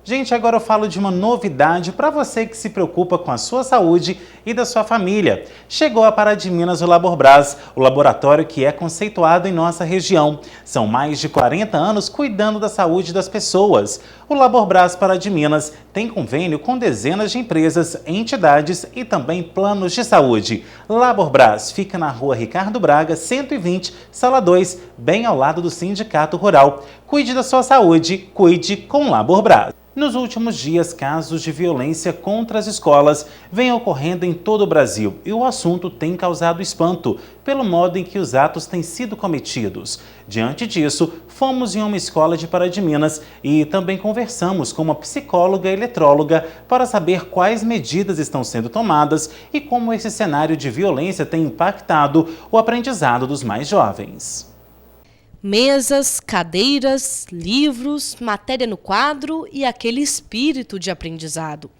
Gente, agora eu falo de uma novidade para você que se preocupa com a sua saúde e da sua família. Chegou a Pará de Minas o Laborbras, o laboratório que é conceituado em nossa região. São mais de 40 anos cuidando da saúde das pessoas. O Laborbras Pará de Minas tem convênio com dezenas de empresas, entidades e também planos de saúde. Laborbras fica na rua Ricardo Braga, 120, sala 2, bem ao lado do Sindicato Rural. Cuide da sua saúde, cuide com Laborbras. Nos últimos dias, casos de violência contra as escolas vêm ocorrendo em todo o Brasil e o assunto tem causado espanto pelo modo em que os atos têm sido cometidos. Diante disso, fomos em uma escola de Pará de Minas e também conversamos com uma psicóloga e eletróloga para saber quais medidas estão sendo tomadas e como esse cenário de violência tem impactado o aprendizado dos mais jovens. Mesas, cadeiras, livros, matéria no quadro e aquele espírito de aprendizado.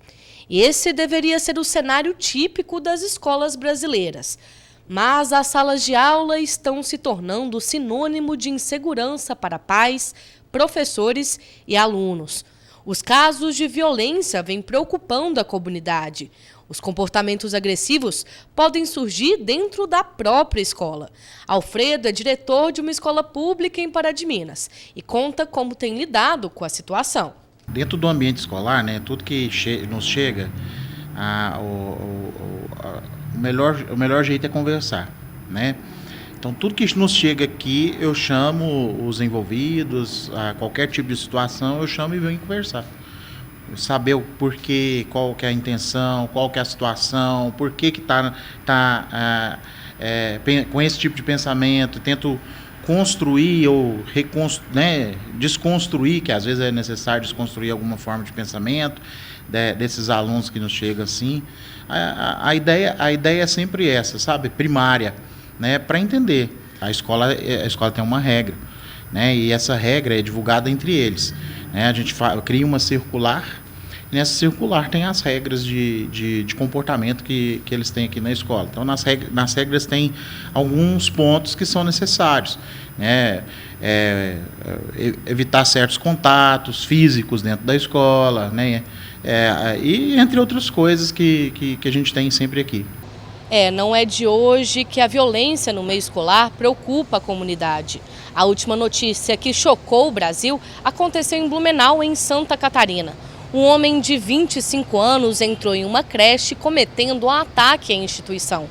Esse deveria ser o cenário típico das escolas brasileiras. Mas as salas de aula estão se tornando sinônimo de insegurança para pais, professores e alunos. Os casos de violência vêm preocupando a comunidade. Os comportamentos agressivos podem surgir dentro da própria escola. Alfredo é diretor de uma escola pública em Pará de Minas e conta como tem lidado com a situação. Dentro do ambiente escolar, tudo que nos chega, o melhor jeito é conversar, Então, tudo que nos chega aqui, eu chamo os envolvidos, a qualquer tipo de situação, eu chamo e venho conversar. Saber o porquê, qual que é a intenção, qual que é a situação, por que está com esse tipo de pensamento, tento construir ou desconstruir, que às vezes é necessário desconstruir alguma forma de pensamento desses alunos que nos chegam assim. A ideia é sempre essa, sabe, primária, para entender. A escola tem uma regra, e essa regra é divulgada entre eles. A gente cria uma circular, e nessa circular tem as regras de comportamento que eles têm aqui na escola. Então, nas regras tem alguns pontos que são necessários, evitar certos contatos físicos dentro da escola, e entre outras coisas que a gente tem sempre aqui. Não é de hoje que a violência no meio escolar preocupa a comunidade. A última notícia que chocou o Brasil aconteceu em Blumenau, em Santa Catarina. Um homem de 25 anos entrou em uma creche cometendo um ataque à instituição.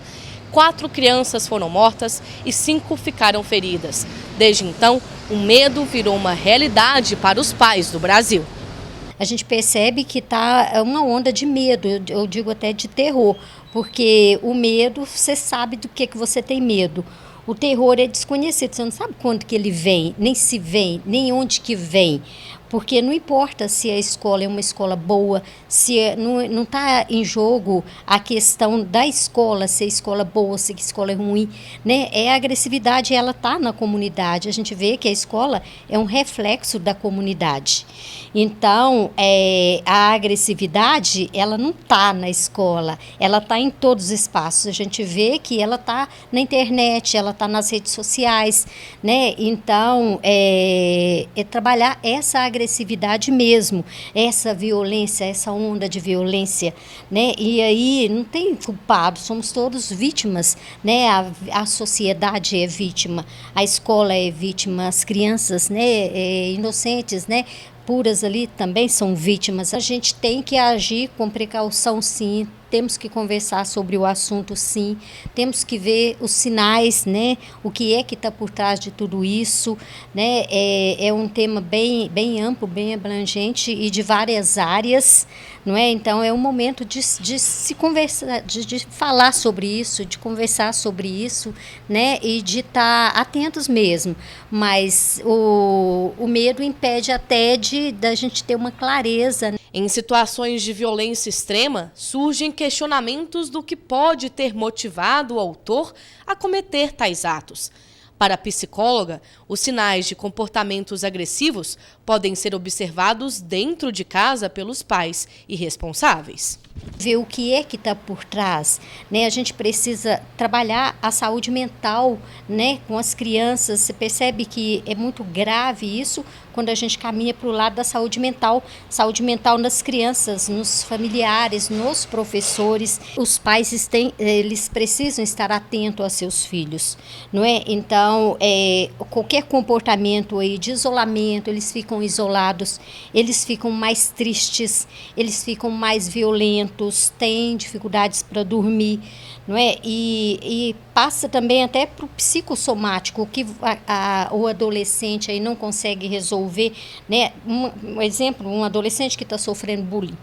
4 crianças foram mortas e 5 ficaram feridas. Desde então, o medo virou uma realidade para os pais do Brasil. A gente percebe que está uma onda de medo, eu digo até de terror, porque o medo, você sabe do que você tem medo. O terror é desconhecido, você não sabe quando que ele vem, nem se vem, nem onde que vem. Porque não importa se a escola é uma escola boa, se não está em jogo a questão da escola, se a escola é boa, se a escola é ruim, É a agressividade, ela está na comunidade. A gente vê que a escola é um reflexo da comunidade. Então, a agressividade, ela não está na escola, ela está em todos os espaços. A gente vê que ela está na internet, ela está nas redes sociais, Então, é trabalhar essa agressividade mesmo, essa violência, essa onda de violência, E aí não tem culpado, somos todos vítimas, A sociedade é vítima, a escola é vítima, as crianças, inocentes, puras ali também são vítimas. A gente tem que agir com precaução, sim. Temos que conversar sobre o assunto, sim. Temos que ver os sinais, O que é que está por trás de tudo isso, É um tema bem amplo, bem abrangente e de várias áreas, não é? Então, é um momento de se conversar, de falar sobre isso, de conversar sobre isso, E de estar atentos mesmo. Mas o medo impede até da gente ter uma clareza. Em situações de violência extrema, surgem questionamentos do que pode ter motivado o autor a cometer tais atos. Para a psicóloga, os sinais de comportamentos agressivos podem ser observados dentro de casa pelos pais e responsáveis. Ver o que é que está por trás, A gente precisa trabalhar a saúde mental, com as crianças. Você percebe que é muito grave isso quando a gente caminha para o lado da saúde mental nas crianças, nos familiares, nos professores. Os pais eles precisam estar atentos a seus filhos, não é? Então, qualquer comportamento aí de isolamento, eles ficam isolados, eles ficam mais tristes, eles ficam mais violentos, têm dificuldades para dormir, não é? E passa também até para o psicossomático, o que o adolescente aí não consegue resolver, né? Um exemplo, um adolescente que está sofrendo bullying,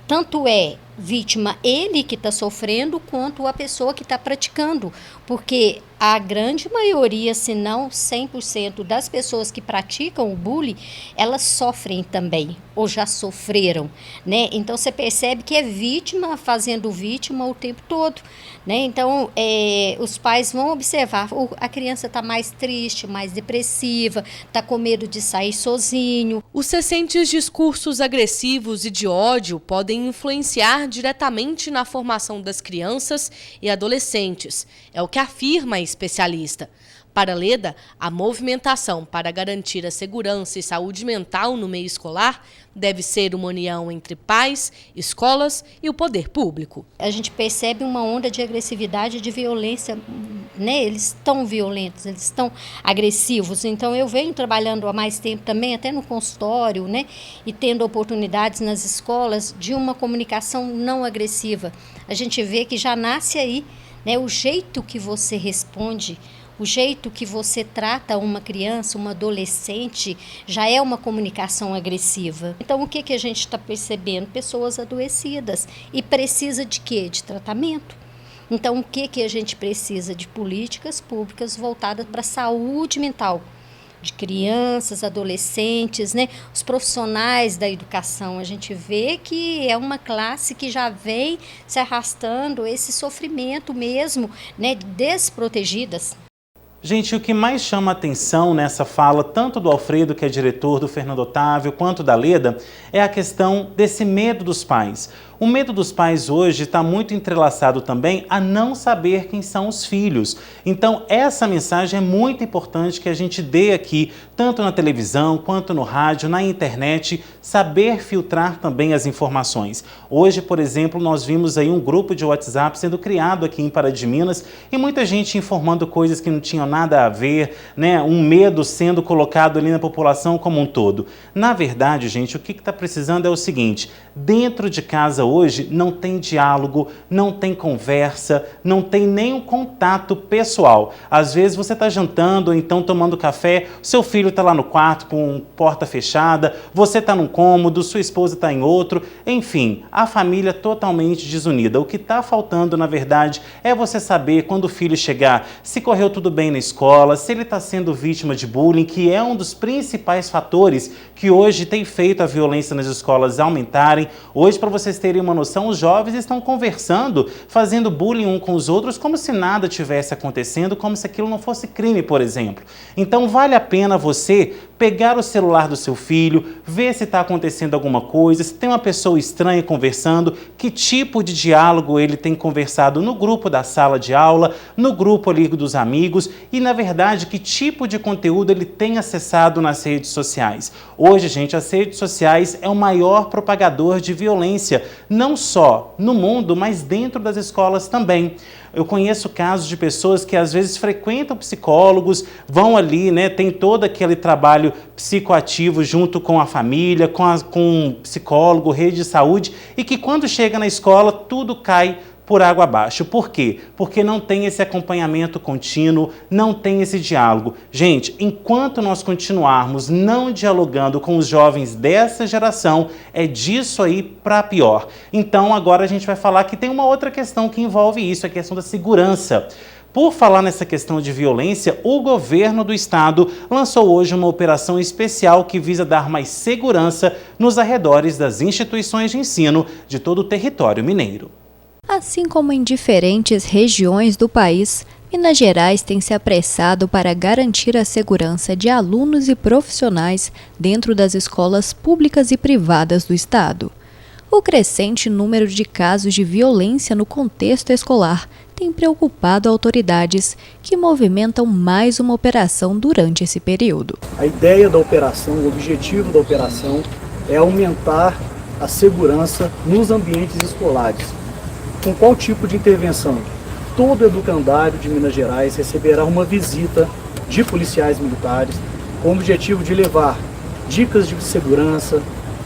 tanto é vítima ele que está sofrendo, quanto a pessoa que está praticando, porque a grande maioria, se não 100% das pessoas que praticam o bullying, elas sofrem também, ou já sofreram, né? Então, você percebe que é vítima fazendo vítima o tempo todo, né? Então, os pais vão observar, a criança está mais triste, mais depressiva, está com medo de sair sozinho. Os recentes discursos agressivos e de ódio podem influenciar diretamente na formação das crianças e adolescentes, é o que afirma a especialista. Para Leda, a movimentação para garantir a segurança e saúde mental no meio escolar deve ser uma união entre pais, escolas e o poder público. A gente percebe uma onda de agressividade e de violência, né? Eles estão violentos, eles estão agressivos. Então, eu venho trabalhando há mais tempo também, até no consultório, né? E tendo oportunidades nas escolas de uma comunicação não agressiva. A gente vê que já nasce aí, né? O jeito que você responde, o jeito que você trata uma criança, uma adolescente, já é uma comunicação agressiva. Então, o que a gente está percebendo? Pessoas adoecidas. E precisa de quê? De tratamento. Então, o que a gente precisa? De políticas públicas voltadas para a saúde mental de crianças, adolescentes, né? Os profissionais da educação. A gente vê que é uma classe que já vem se arrastando esse sofrimento mesmo, né? Desprotegidas. Gente, o que mais chama atenção nessa fala, tanto do Alfredo, que é diretor, do Fernando Otávio, quanto da Leda, é a questão desse medo dos pais. O medo dos pais hoje está muito entrelaçado também a não saber quem são os filhos. Então, essa mensagem é muito importante que a gente dê aqui, tanto na televisão, quanto no rádio, na internet, saber filtrar também as informações. Hoje, por exemplo, nós vimos aí um grupo de WhatsApp sendo criado aqui em Pará de Minas e muita gente informando coisas que não tinham nada a ver, né? Um medo sendo colocado ali na população como um todo. Na verdade, gente, o que está precisando é o seguinte: dentro de casa hoje não tem diálogo, não tem conversa, não tem nenhum contato pessoal. Às vezes você está jantando ou então tomando café, seu filho está lá no quarto com porta fechada, você está num cômodo, sua esposa está em outro, enfim, a família totalmente desunida. O que está faltando, na verdade, é você saber quando o filho chegar se correu tudo bem na escola, se ele está sendo vítima de bullying, que é um dos principais fatores que hoje tem feito a violência nas escolas aumentarem. Hoje, para vocês terem uma noção, os jovens estão conversando, fazendo bullying um com os outros, como se nada tivesse acontecendo, como se aquilo não fosse crime, por exemplo. Então, vale a pena você pegar o celular do seu filho, ver se está acontecendo alguma coisa, se tem uma pessoa estranha conversando, que tipo de diálogo ele tem conversado no grupo da sala de aula, no grupo ali dos amigos e, na verdade, que tipo de conteúdo ele tem acessado nas redes sociais. Hoje, gente, as redes sociais é o maior propagador de violência, não só no mundo, mas dentro das escolas também. Eu conheço casos de pessoas que às vezes frequentam psicólogos, vão ali, né, tem todo aquele trabalho psicoativo junto com a família, com um psicólogo, rede de saúde, e que quando chega na escola tudo cai por água abaixo. Por quê? Porque não tem esse acompanhamento contínuo, não tem esse diálogo. Gente, enquanto nós continuarmos não dialogando com os jovens dessa geração, é disso aí para pior. Então, agora a gente vai falar que tem uma outra questão que envolve isso, a questão da segurança. Por falar nessa questão de violência, o governo do estado lançou hoje uma operação especial que visa dar mais segurança nos arredores das instituições de ensino de todo o território mineiro. Assim como em diferentes regiões do país, Minas Gerais tem se apressado para garantir a segurança de alunos e profissionais dentro das escolas públicas e privadas do estado. O crescente número de casos de violência no contexto escolar tem tem preocupado autoridades que movimentam mais uma operação durante esse período. A ideia da operação, o objetivo da operação é aumentar a segurança nos ambientes escolares. Com qual tipo de intervenção? Todo educandário de Minas Gerais receberá uma visita de policiais militares com o objetivo de levar dicas de segurança,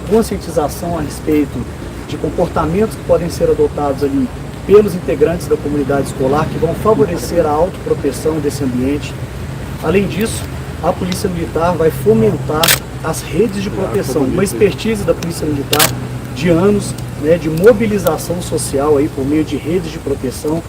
conscientização a respeito de comportamentos que podem ser adotados ali pelos integrantes da comunidade escolar, que vão favorecer a autoproteção desse ambiente. Além disso, a Polícia Militar vai fomentar as redes de proteção, uma expertise da Polícia Militar de anos, de mobilização social aí por meio de redes de proteção,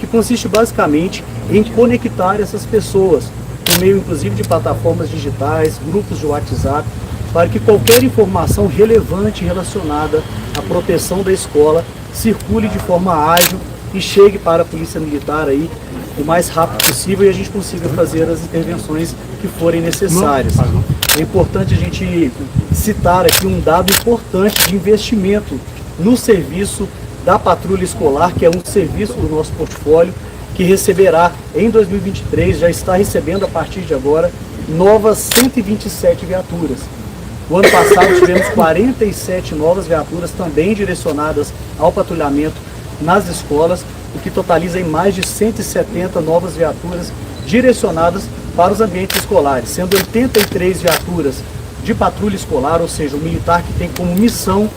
que consiste basicamente em conectar essas pessoas, por meio inclusive de plataformas digitais, grupos de WhatsApp, para que qualquer informação relevante relacionada à proteção da escola circule de forma ágil e chegue para a Polícia Militar aí o mais rápido possível e a gente consiga fazer as intervenções que forem necessárias. É importante a gente citar aqui um dado importante de investimento no serviço da patrulha escolar, que é um serviço do nosso portfólio, que receberá em 2023, já está recebendo a partir de agora, novas 127 viaturas. No ano passado tivemos 47 novas viaturas também direcionadas ao patrulhamento nas escolas, o que totaliza em mais de 170 novas viaturas direcionadas para os ambientes escolares, sendo 83 viaturas de patrulha escolar, ou seja, o militar que tem como missão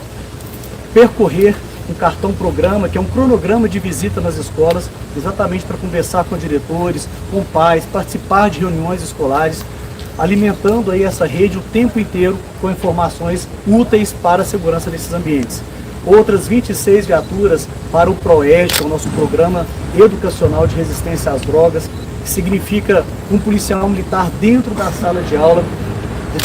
percorrer um cartão-programa, que é um cronograma de visita nas escolas, exatamente para conversar com diretores, com pais, participar de reuniões escolares, alimentando aí essa rede o tempo inteiro com informações úteis para a segurança desses ambientes. Outras 26 viaturas para o PROED, que é o nosso Programa Educacional de Resistência às Drogas, que significa um policial militar dentro da sala de aula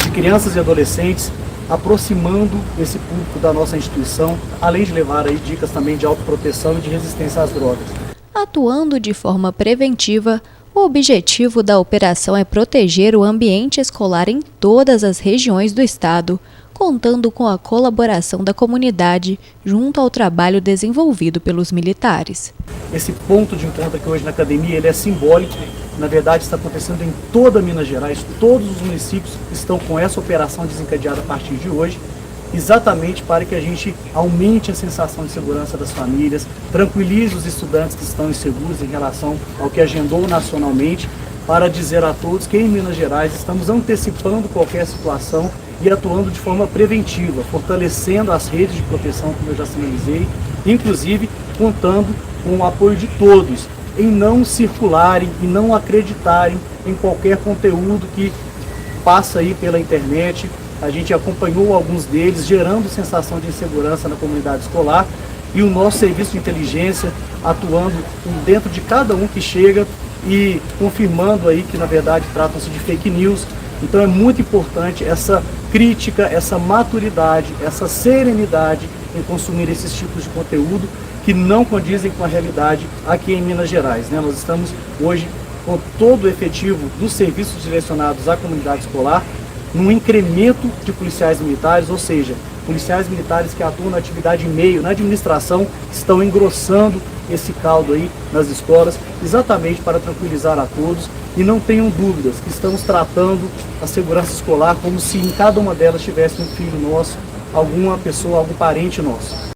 de crianças e adolescentes, aproximando esse público da nossa instituição, além de levar aí dicas também de autoproteção e de resistência às drogas. Atuando de forma preventiva, o objetivo da operação é proteger o ambiente escolar em todas as regiões do estado, contando com a colaboração da comunidade junto ao trabalho desenvolvido pelos militares. Esse ponto de encontro aqui hoje na academia, ele é simbólico, na verdade está acontecendo em toda Minas Gerais, todos os municípios estão com essa operação desencadeada a partir de hoje, exatamente para que a gente aumente a sensação de segurança das famílias, tranquilize os estudantes que estão inseguros em relação ao que agendou nacionalmente, para dizer a todos que em Minas Gerais estamos antecipando qualquer situação e atuando de forma preventiva, fortalecendo as redes de proteção, como eu já sinalizei, inclusive contando com o apoio de todos, em não circularem e não acreditarem em qualquer conteúdo que passa aí pela internet. A gente acompanhou alguns deles, gerando sensação de insegurança na comunidade escolar, e o nosso serviço de inteligência atuando dentro de cada um que chega e confirmando aí que na verdade tratam-se de fake news. Então é muito importante essa crítica, essa maturidade, essa serenidade em consumir esses tipos de conteúdo que não condizem com a realidade aqui em Minas Gerais, né? Nós estamos hoje com todo o efetivo dos serviços direcionados à comunidade escolar, num incremento de policiais militares, ou seja, policiais militares que atuam na atividade meio, na administração, estão engrossando esse caldo aí nas escolas, exatamente para tranquilizar a todos. E não tenham dúvidas que estamos tratando a segurança escolar como se em cada uma delas tivesse um filho nosso, alguma pessoa, algum parente nosso.